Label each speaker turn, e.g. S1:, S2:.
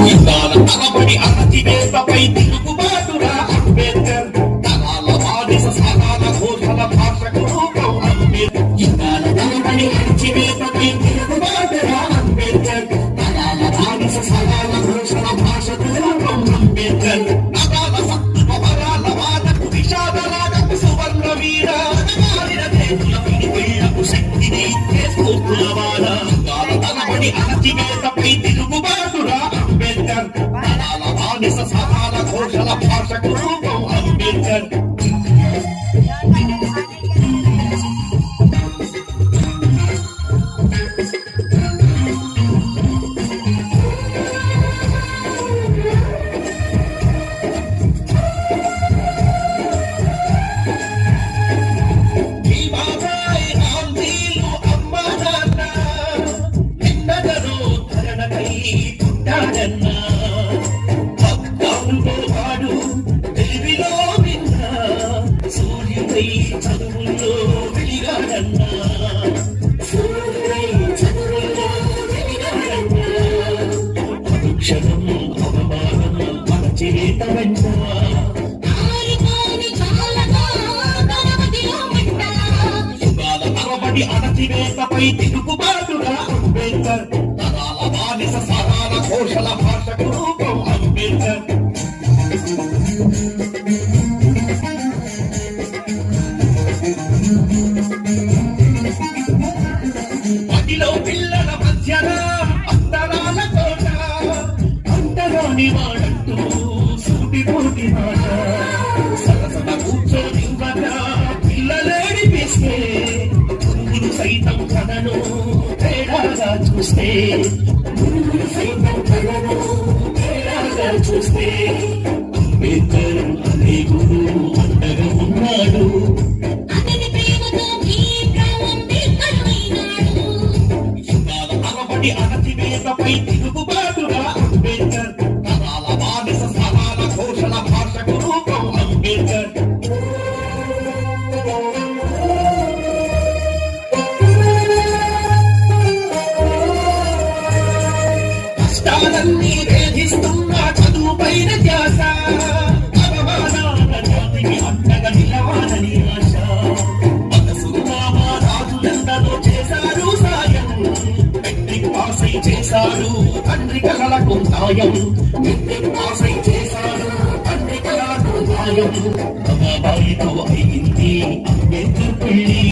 S1: యుగాల తలబడి అణచివేతపై తిరుగుబాటురా అంబేద్కర్. తరాల బానిస సకాల ఘోషల భాషకు రూపం అంబేద్కర్. యుగాల తలబడి అణచివేతపై తిరుగుబాటురా అంబేద్కర్. తరాల బానిస సకాల ఘోషల భాషకు రూపం అంబేద్కర్. నగాల సత్తువ వరాల వాదకు విషాదలాగకు సువర్ణ వీర శక్తిని ఇచ్చే స్ఫూర్తులవాడ. యుగాల తలబడి అణచివేతపై తిరుగుబాటురా అంబేద్కర్. తరాల బానిస సకాల ఘోషల భాషకు రూపం అంబేద్కర్. చదువుల్లో వెలిగాడన్నా క్షణం అవమానం మన చేత వెంట యుగాల తరబడి అణచివేతపై తిరుగుబాటురా అంబేద్కర్. తరాల బానిస సకాల ఘోషల భాషకు రూపం అంబేద్కర్. మదిలో పిల్లల మధ్యన అంతరాల తోట అంతరాని వాడంటూ సూటిపోటి మాట సరసన కూర్చొని పిల్లలేడిపిస్తే గురువులు సైతం కథను తేడాగా చూస్తే గురువులు సైతం కథను తేడాగా చూస్తే అంబేద్కర్ అనే గురువు అండగా ఉన్నాడు. అణచివేతపై తిరుగుబాటురా అంబేద్కర్. తరాల బానిస సకాల ఘోషల భాషకు రూపం అంబేద్కర్. కష్టాలన్నీ వేధిస్తున్న చదువుపైన ధ్యాస అవమానాల జాతికి అండగా నిలవాలని ఆశ. మనసున్న మా రాజులందరూ చేశారు సాయం. పాసై చేశారు తండ్రి కలలకు న్యాయం. పాసై చేశారు తండ్రి కలలకు న్యాయం. బాబాయితో అయింది అంబేద్కర్ పెళ్లి.